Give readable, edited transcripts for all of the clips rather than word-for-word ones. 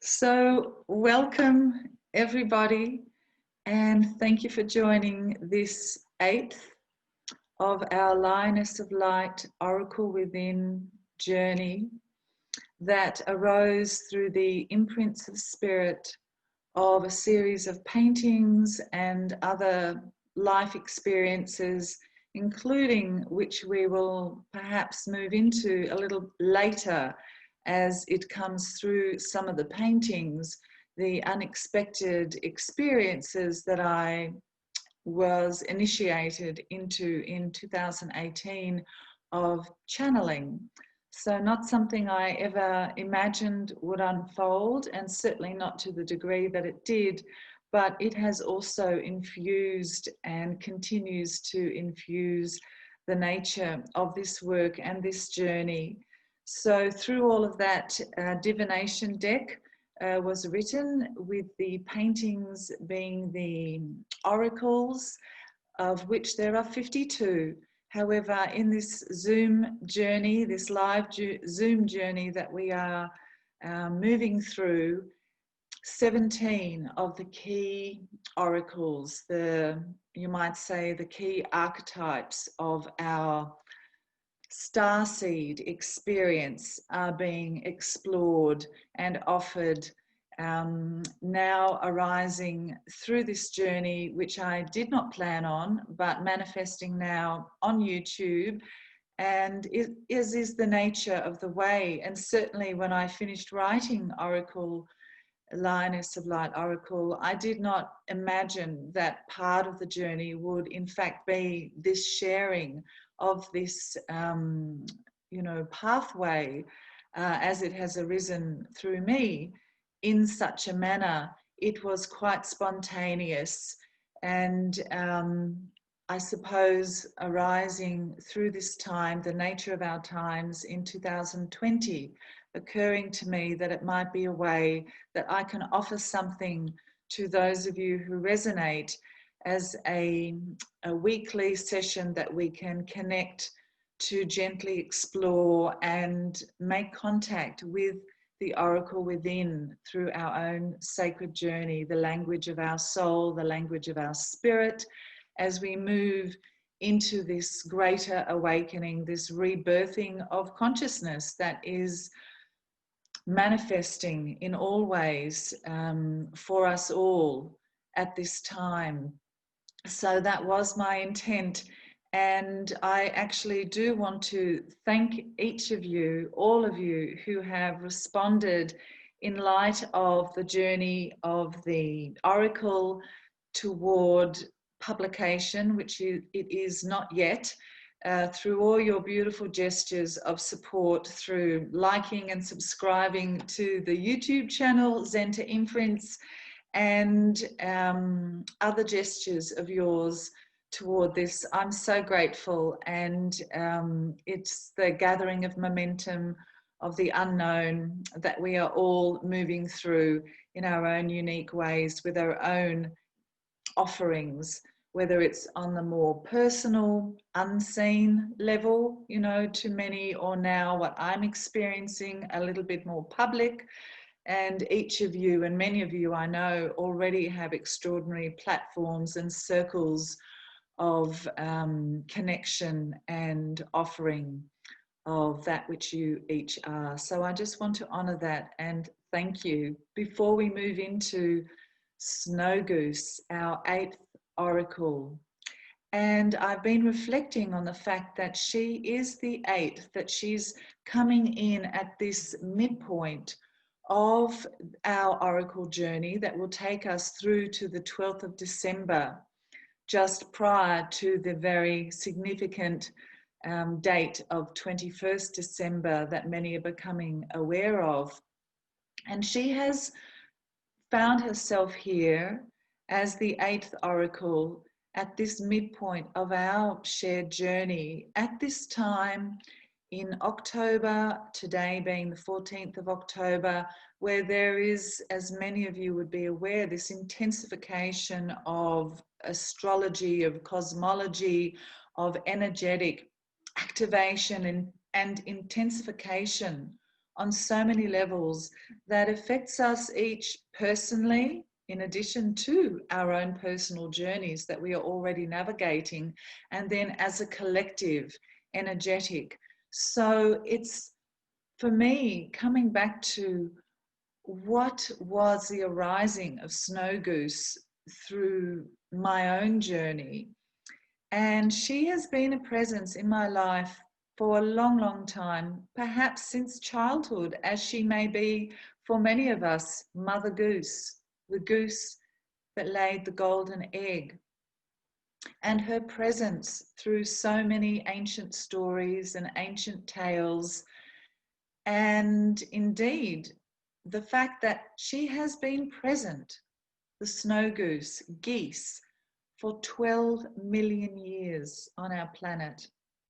So, welcome everybody, and thank you for joining this 8th of our Lioness of Light Oracle Within journey that arose through the imprints of spirit of a series of paintings and other life experiences, including which we will perhaps move into a little later as it comes through some of the paintings, the unexpected experiences that I was initiated into in 2018 of channeling. So not something I ever imagined would unfold, and certainly not to the degree that it did, but it has also infused and continues to infuse the nature of this work and this journey. So through all of that, divination deck was written, with the paintings being the oracles, of which there are 52. However, in this Zoom journey, this live Zoom journey that we are moving through, 17 of the key oracles, you might say the key archetypes of our starseed experience, are being explored and offered, now arising through this journey, which I did not plan on, but manifesting now on YouTube. And it is the nature of the way. And certainly when I finished writing Oracle, Lioness of Light Oracle, I did not imagine that part of the journey would in fact be this sharing of this pathway as it has arisen through me in such a manner. It was quite spontaneous, and I suppose arising through this time, the nature of our times in 2020, occurring to me that it might be a way that I can offer something to those of you who resonate as a weekly session that we can connect to gently explore and make contact with the oracle within through our own sacred journey, the language of our soul, the language of our spirit, as we move into this greater awakening, this rebirthing of consciousness that is manifesting in all ways for us all at this time. So that was my intent, and I actually do want to thank each of you, all of you who have responded in light of the journey of the Oracle toward publication, which it is not yet, through all your beautiful gestures of support, through liking and subscribing to the YouTube channel, Zentaimprints, and other gestures of yours toward this. I'm so grateful, and it's the gathering of momentum of the unknown that we are all moving through in our own unique ways, with our own offerings, whether it's on the more personal, unseen level, to many, or now what I'm experiencing, a little bit more public. And each of you, and many of you I know, already have extraordinary platforms and circles of connection and offering of that which you each are. So I just want to honor that and thank you. Before we move into SnowGoose, our 8th oracle, and I've been reflecting on the fact that she is the 8th, that she's coming in at this midpoint of our oracle journey that will take us through to the 12th of December, just prior to the very significant date of 21st December that many are becoming aware of. And she has found herself here as the 8th oracle at this midpoint of our shared journey at this time in October, today being the 14th of October, where there is, as many of you would be aware, this intensification of astrology, of cosmology, of energetic activation and intensification on so many levels that affects us each personally, in addition to our own personal journeys that we are already navigating, and then as a collective, energetic. So it's, for me, coming back to what was the arising of SnowGoose through my own journey. And she has been a presence in my life for a long, long time, perhaps since childhood, as she may be for many of us, Mother Goose, the goose that laid the golden egg. And her presence through so many ancient stories and ancient tales. And indeed, the fact that she has been present, the SnowGoose, geese, for 12 million years on our planet.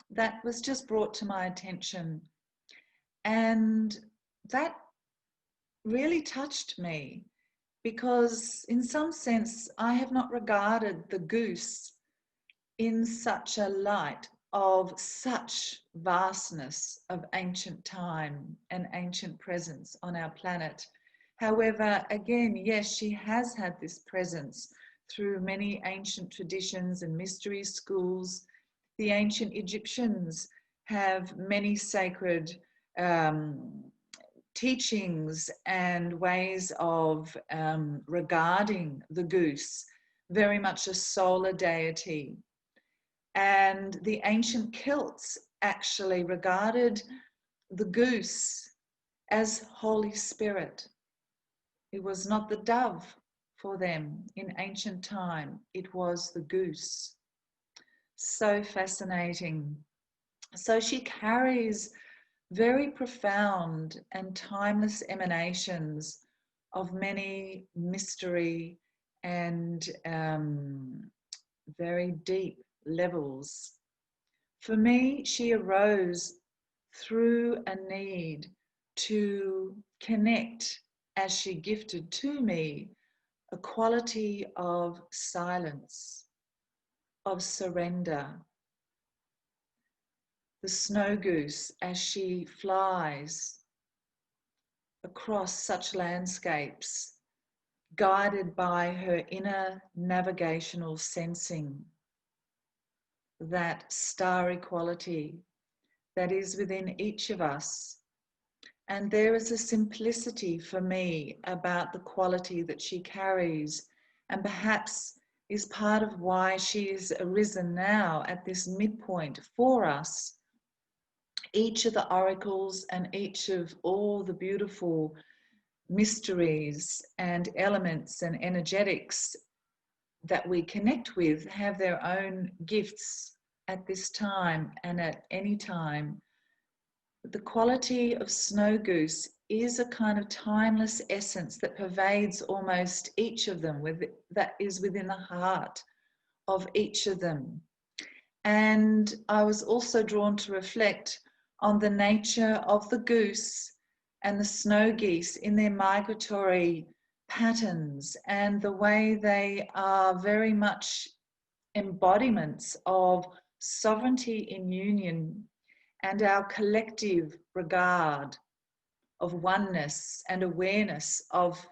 That was just brought to my attention. And that really touched me because, in some sense, I have not regarded the goose in such a light of such vastness of ancient time and ancient presence on our planet. However, again, yes, she has had this presence through many ancient traditions and mystery schools. The ancient Egyptians have many sacred teachings and ways of regarding the goose, very much a solar deity. And the ancient Celts actually regarded the goose as Holy Spirit. It was not the dove for them in ancient time, it was the goose. So fascinating. So she carries very profound and timeless emanations of many mystery and very deep levels. For me, she arose through a need to connect, as she gifted to me, a quality of silence, of surrender. The SnowGoose, as she flies across such landscapes, guided by her inner navigational sensing, that starry quality that is within each of us. And there is a simplicity for me about the quality that she carries, and perhaps is part of why she is arisen now at this midpoint for us. Each of the oracles and each of all the beautiful mysteries and elements and energetics that we connect with have their own gifts at this time and at any time. The quality of SnowGoose is a kind of timeless essence that pervades almost each of them, that is within the heart of each of them. And I was also drawn to reflect on the nature of the goose and the snow geese in their migratory patterns and the way they are very much embodiments of sovereignty in union and our collective regard of oneness and awareness of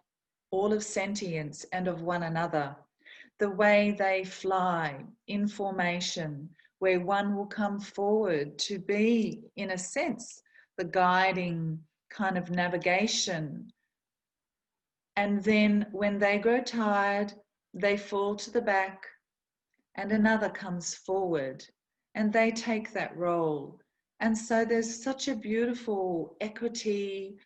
all of sentience and of one another. The way they fly in formation, where one will come forward to be, in a sense, the guiding kind of navigation. And then when they grow tired, they fall to the back and another comes forward and they take that role. And so there's such a beautiful equity,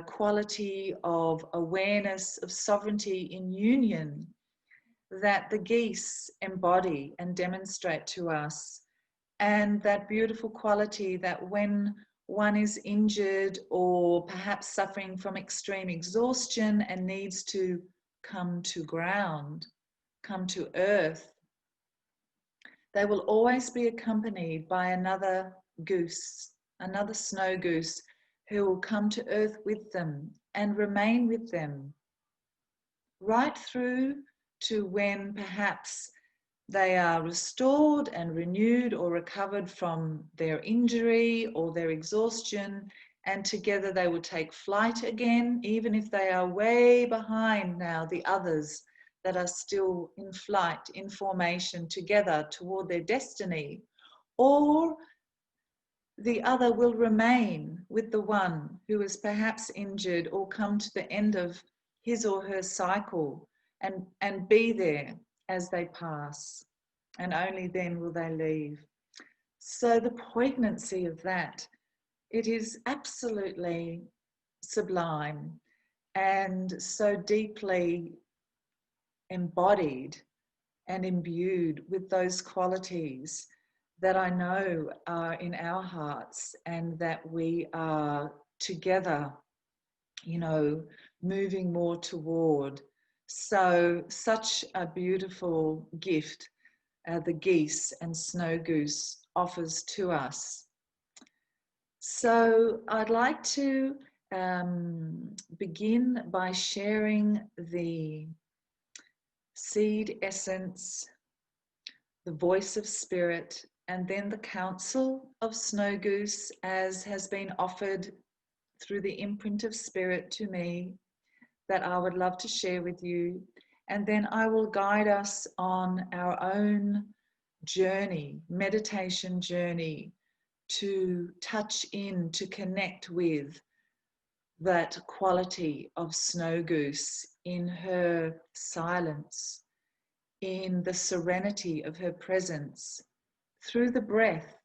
quality of awareness, of sovereignty in union that the geese embody and demonstrate to us. And that beautiful quality that when one is injured or perhaps suffering from extreme exhaustion and needs to come to ground, come to earth, they will always be accompanied by another goose, another snow goose, who will come to earth with them and remain with them right through to when perhaps they are restored and renewed or recovered from their injury or their exhaustion, and together they will take flight again, even if they are way behind now the others that are still in flight, in formation together toward their destiny. Or the other will remain with the one who is perhaps injured or come to the end of his or her cycle and be there as they pass. And only then will they leave. So the poignancy of that, it is absolutely sublime and so deeply embodied and imbued with those qualities that I know are in our hearts and that we are together, you know, moving more toward. So such a beautiful gift the geese and SnowGoose offers to us. So I'd like to begin by sharing the seed essence, the voice of spirit, and then the counsel of SnowGoose as has been offered through the imprint of spirit to me that I would love to share with you. And then I will guide us on our own journey, meditation journey, to touch in, to connect with that quality of SnowGoose in her silence, in the serenity of her presence, through the breath.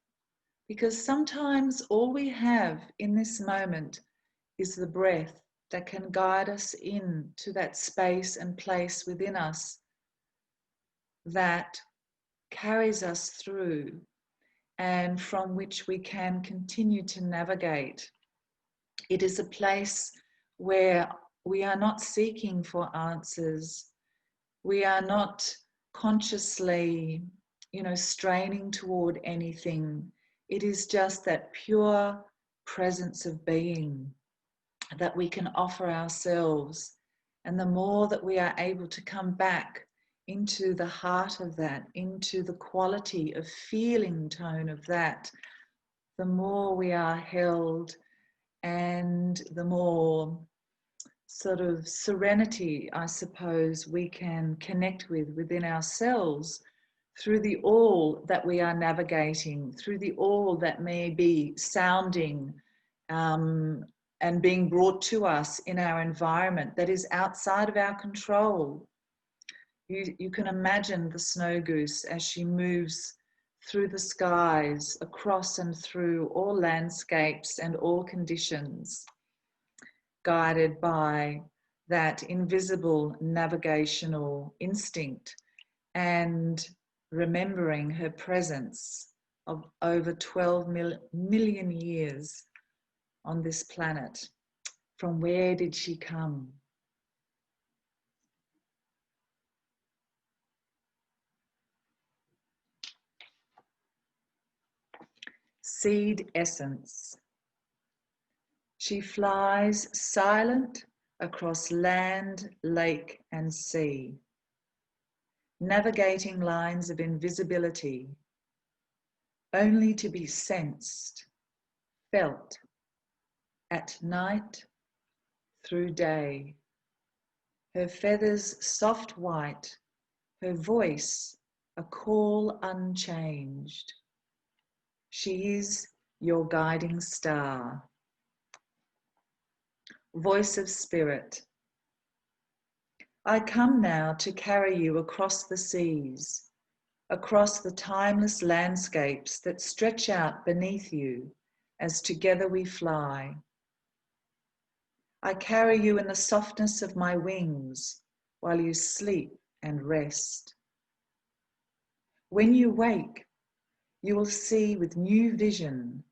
Because sometimes all we have in this moment is the breath that can guide us in to that space and place within us that carries us through and from which we can continue to navigate. It is a place where we are not seeking for answers. We are not consciously, you know, straining toward anything. It is just that pure presence of being that we can offer ourselves. And the more that we are able to come back into the heart of that, into the quality of feeling tone of that, the more we are held and the more sort of serenity, I suppose, we can connect with within ourselves through the all that we are navigating, through the all that may be sounding and being brought to us in our environment that is outside of our control. You can imagine the SnowGoose as she moves through the skies, across and through all landscapes and all conditions, guided by that invisible navigational instinct and remembering her presence of over 12 million years on this planet. From where did she come? Seed essence. She flies silent across land, lake, and sea, navigating lines of invisibility, only to be sensed, felt, at night, through day. Her feathers soft white, her voice a call unchanged. She is your guiding star. Voice of spirit. I come now to carry you across the seas, across the timeless landscapes that stretch out beneath you as together we fly. I carry you in the softness of my wings while you sleep and rest. When you wake, you will see with new vision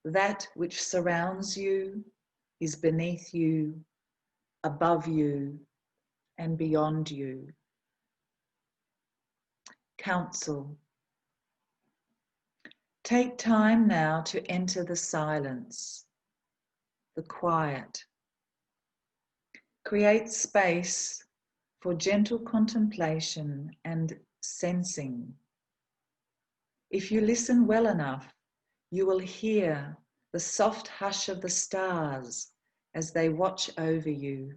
that which surrounds you is beneath you, above you, and beyond you. Counsel. Take time now to enter the silence, the quiet. Create space for gentle contemplation and sensing. If you listen well enough, you will hear the soft hush of the stars as they watch over you.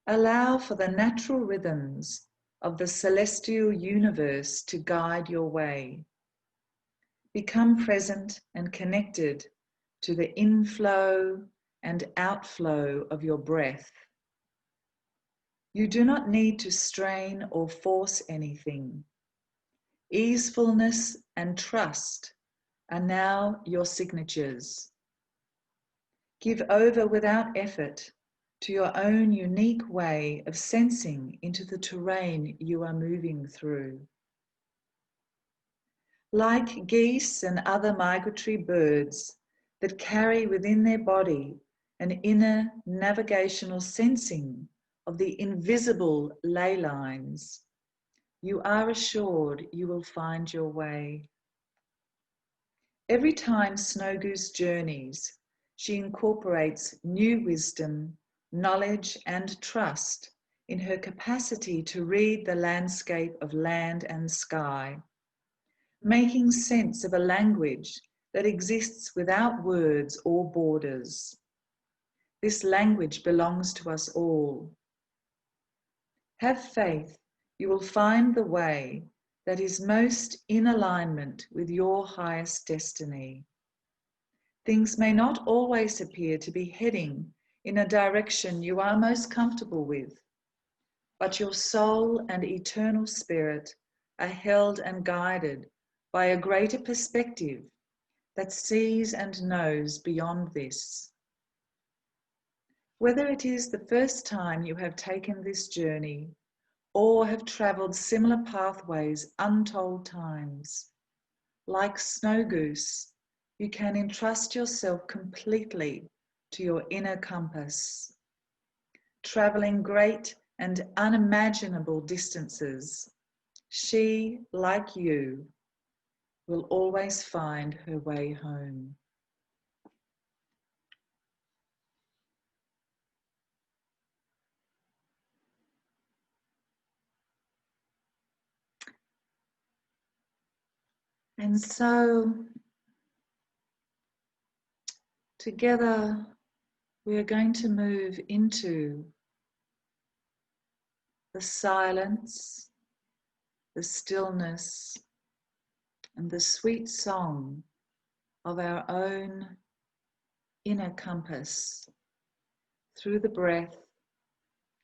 Allow for the natural rhythms of the celestial universe to guide your way. Become present and connected to the inflow and outflow of your breath. You do not need to strain or force anything. Easefulness and trust are now your signatures. Give over without effort to your own unique way of sensing into the terrain you are moving through. Like geese and other migratory birds that carry within their body an inner navigational sensing of the invisible ley lines, you are assured you will find your way. Every time SnowGoose journeys, she incorporates new wisdom, knowledge, and trust in her capacity to read the landscape of land and sky, making sense of a language that exists without words or borders. This language belongs to us all. Have faith you will find the way that is most in alignment with your highest destiny. Things may not always appear to be heading in a direction you are most comfortable with, but your soul and eternal spirit are held and guided by a greater perspective that sees and knows beyond this. Whether it is the first time you have taken this journey or have travelled similar pathways untold times, like SnowGoose, you can entrust yourself completely to your inner compass, travelling great and unimaginable distances. She, like you, will always find her way home. And so, together, we are going to move into the silence, the stillness, and the sweet song of our own inner compass through the breath,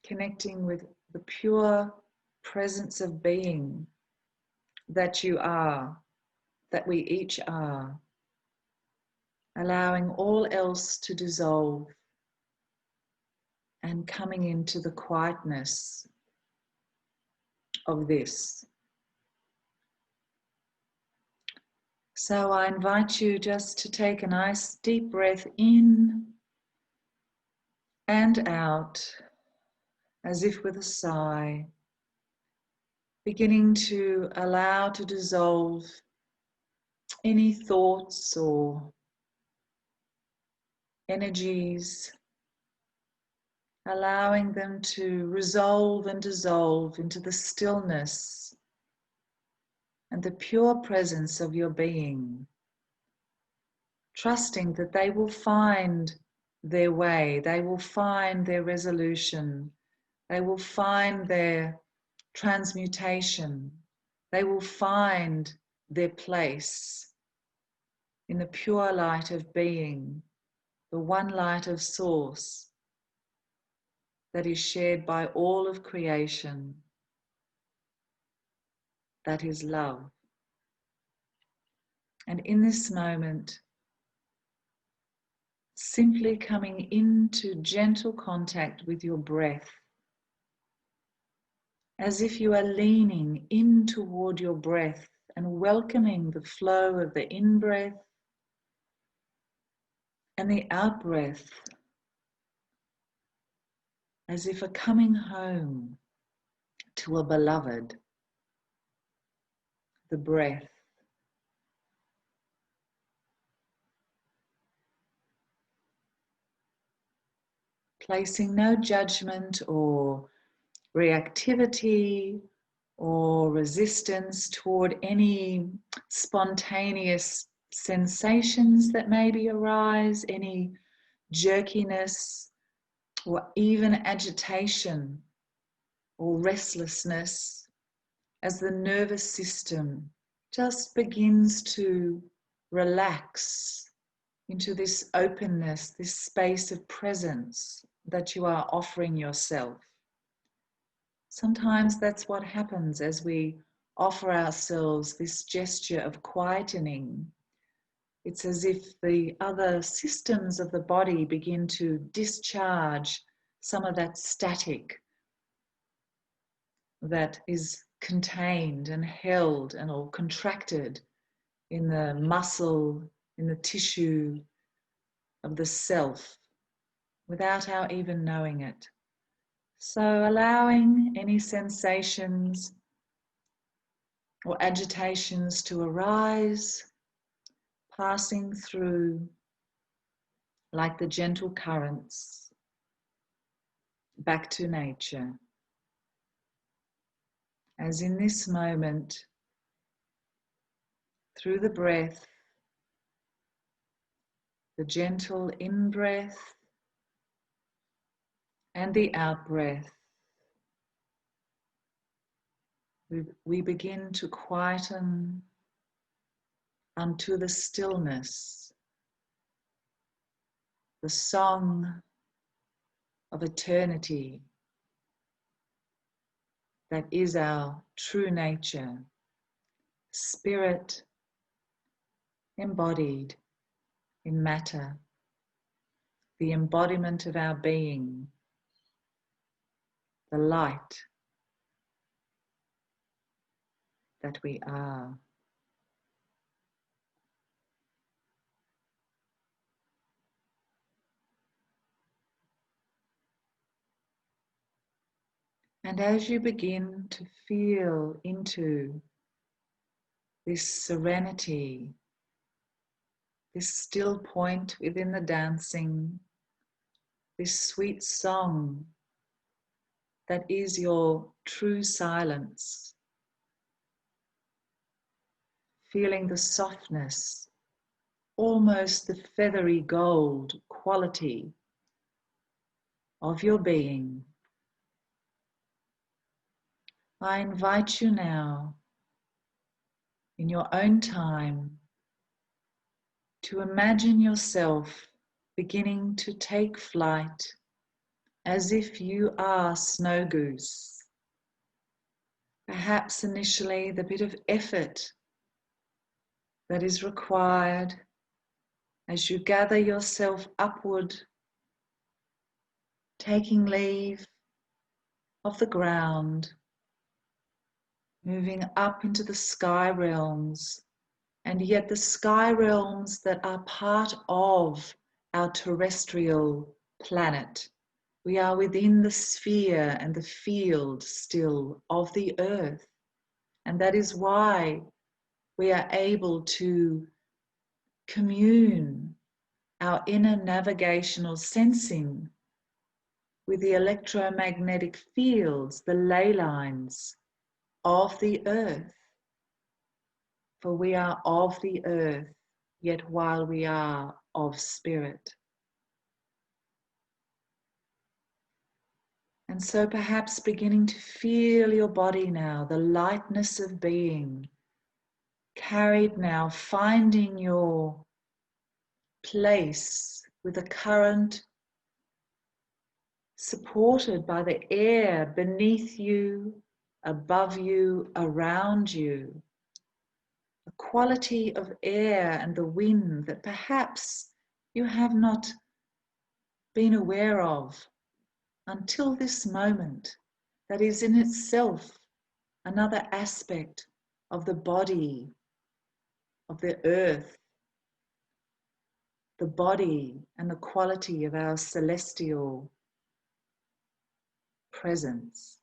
connecting with the pure presence of being that you are, that we each are, allowing all else to dissolve and coming into the quietness of this. So I invite you just to take a nice deep breath in and out, as if with a sigh, beginning to allow to dissolve any thoughts or energies, allowing them to resolve and dissolve into the stillness and the pure presence of your being, trusting that they will find their way, they will find their resolution, they will find their transmutation, they will find their place in the pure light of being, the one light of source that is shared by all of creation, that is love. And in this moment, simply coming into gentle contact with your breath, as if you are leaning in toward your breath and welcoming the flow of the in-breath and the out-breath, as if a coming home to a beloved, the breath. Placing no judgment or reactivity or resistance toward any spontaneous sensations that maybe arise, any jerkiness or even agitation or restlessness as the nervous system just begins to relax into this openness, this space of presence that you are offering yourself. Sometimes that's what happens as we offer ourselves this gesture of quietening. It's as if the other systems of the body begin to discharge some of that static that is contained and held and or contracted in the muscle, in the tissue of the self, without our even knowing it. So allowing any sensations or agitations to arise, passing through like the gentle currents back to nature. As in this moment, through the breath, the gentle in-breath and the out-breath, we begin to quieten unto the stillness, the song of eternity that is our true nature, spirit embodied in matter, the embodiment of our being, the light that we are. And as you begin to feel into this serenity, this still point within the dancing, this sweet song that is your true silence, feeling the softness, almost the feathery gold quality of your being, I invite you now, in your own time, to imagine yourself beginning to take flight as if you are SnowGoose. Perhaps initially the bit of effort that is required as you gather yourself upward, taking leave of the ground, moving up into the sky realms, and yet the sky realms that are part of our terrestrial planet. We are within the sphere and the field still of the earth. And that is why we are able to commune our inner navigational sensing with the electromagnetic fields, the ley lines of the earth. For we are of the earth, yet while we are of spirit. And so perhaps beginning to feel your body now, the lightness of being, carried now, finding your place with the current, supported by the air beneath you, above you, around you. The quality of air and the wind that perhaps you have not been aware of until this moment, that is in itself another aspect of the body, of the earth, the body and the quality of our celestial presence.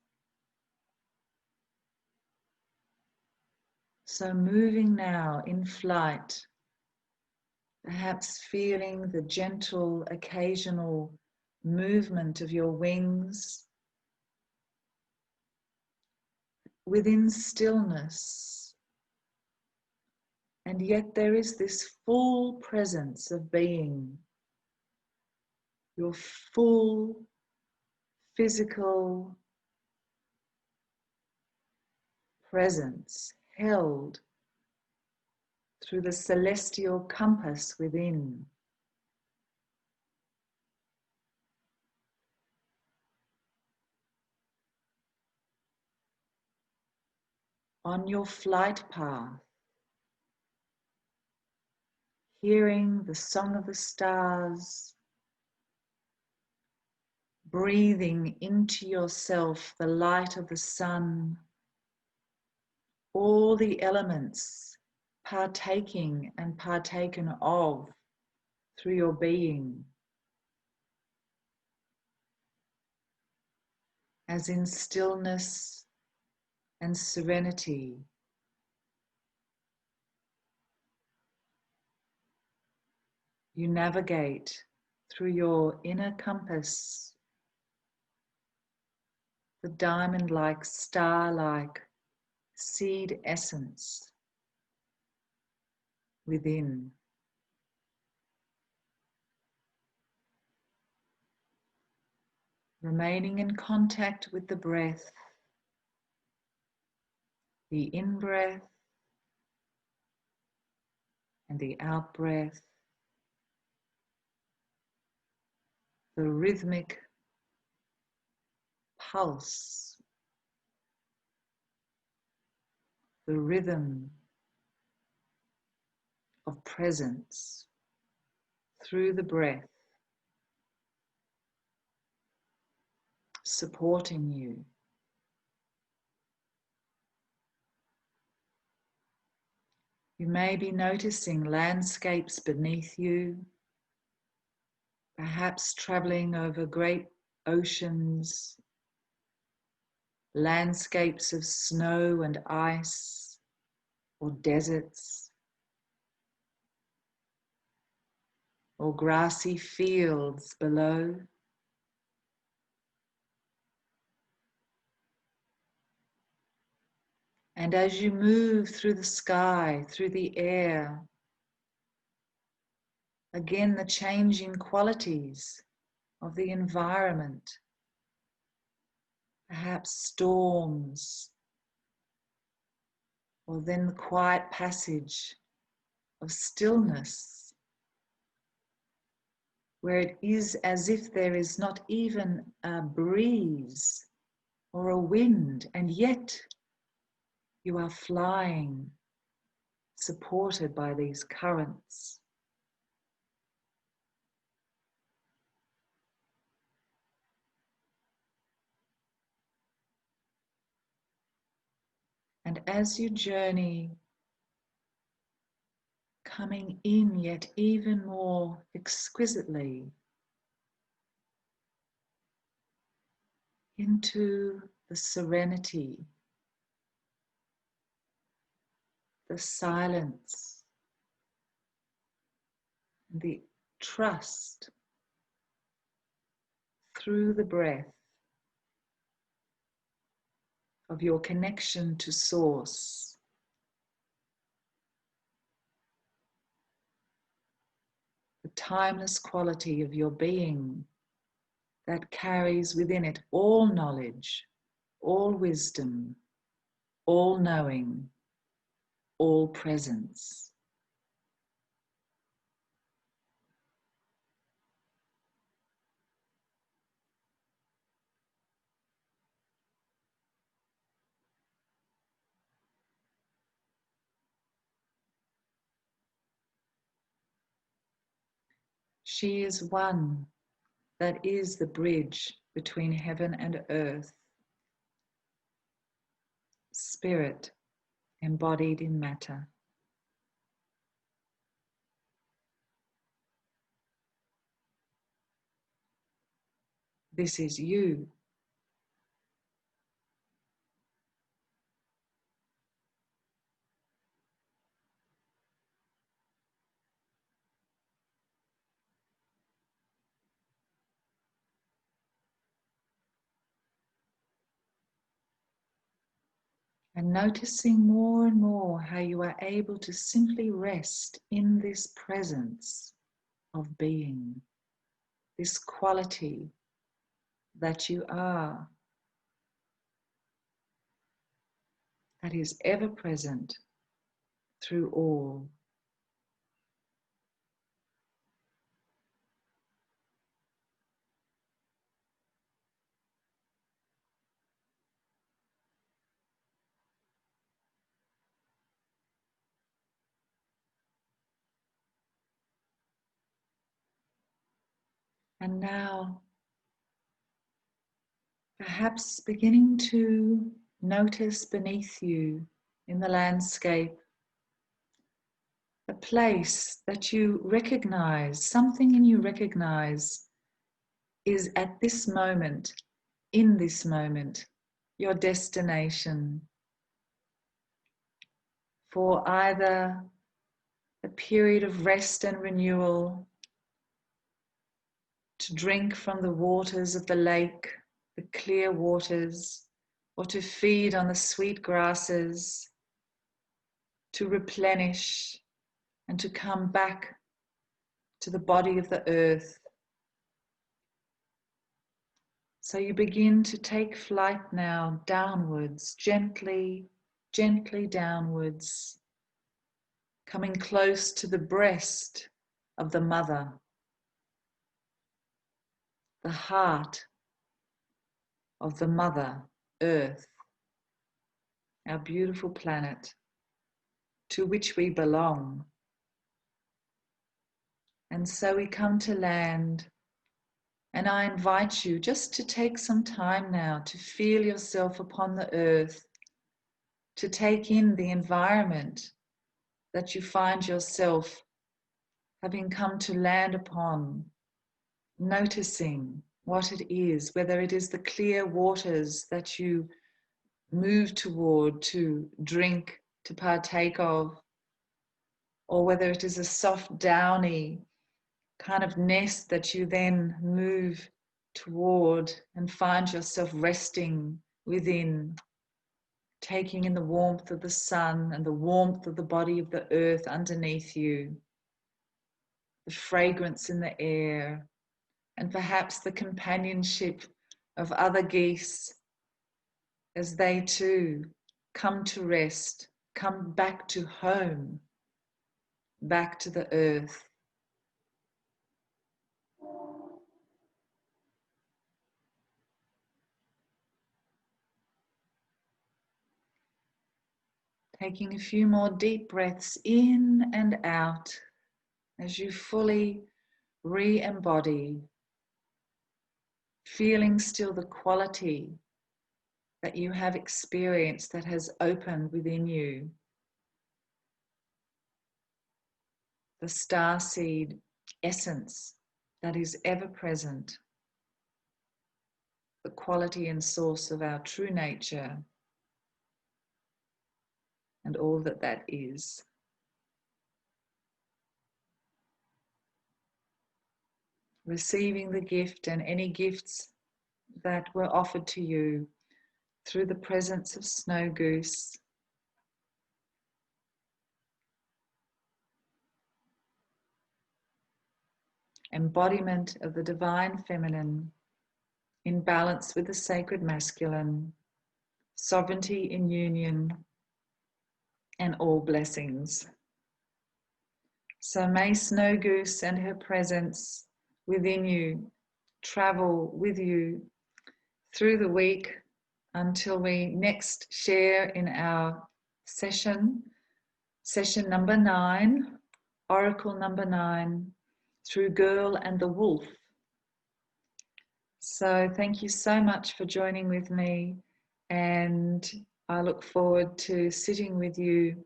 So moving now in flight, perhaps feeling the gentle occasional movement of your wings within stillness, And yet there is this full presence of being, your full physical presence held through the celestial compass within. On your flight path, hearing the song of the stars, breathing into yourself the light of the sun, all the elements partaking and partaken of through your being, as in stillness and serenity. You navigate through your inner compass, the diamond-like, star-like seed essence within. Remaining in contact with the breath, the in-breath and the out-breath, the rhythmic pulse, the rhythm of presence through the breath, supporting you. You may be noticing landscapes beneath you, perhaps traveling over great oceans, landscapes of snow and ice, or deserts, or grassy fields below. And as you move through the sky, through the air, again the changing qualities of the environment, perhaps storms, or then the quiet passage of stillness, where it is as if there is not even a breeze or a wind, and yet you are flying, supported by these currents. And as you journey, coming in yet even more exquisitely into the serenity, the silence, the trust through the breath of your connection to Source, the timeless quality of your being that carries within it all knowledge, all wisdom, all knowing, all presence. She is one that is the bridge between heaven and earth, spirit embodied in matter. This is you. And noticing more and more how you are able to simply rest in this presence of being, this quality that you are, that is ever present through all. And now, perhaps beginning to notice beneath you in the landscape a place that you recognize, something in you recognize is at this moment, in this moment, your destination for either a period of rest and renewal, to drink from the waters of the lake, the clear waters, or to feed on the sweet grasses, to replenish and to come back to the body of the earth. So you begin to take flight now downwards, gently, gently downwards, coming close to the breast of the mother, the heart of the mother earth, our beautiful planet to which we belong. And so we come to land, and I invite you just to take some time now to feel yourself upon the earth, to take in the environment that you find yourself having come to land upon, noticing what it is, whether it is the clear waters that you move toward to drink, to partake of, or whether it is a soft, downy kind of nest that you then move toward and find yourself resting within, taking in the warmth of the sun and the warmth of the body of the earth underneath you, the fragrance in the air, and perhaps the companionship of other geese as they too come to rest, come back to home, back to the earth. Taking a few more deep breaths in and out as you fully re-embody, feeling still the quality that you have experienced that has opened within you. The starseed essence that is ever present, the quality and source of our true nature and all that that is. Receiving the gift and any gifts that were offered to you through the presence of SnowGoose. Embodiment of the divine feminine in balance with the sacred masculine, sovereignty in union, and all blessings. So may SnowGoose and her presence within you travel with you through the week until we next share in our session number 9, Oracle number 9, through Girl and the Wolf. So thank you so much for joining with me, and I look forward to sitting with you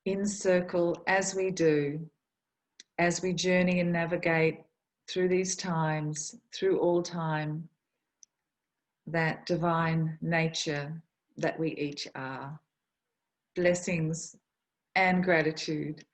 in circle as we do, as we journey and navigate through these times, through all time, that divine nature that we each are. Blessings and gratitude.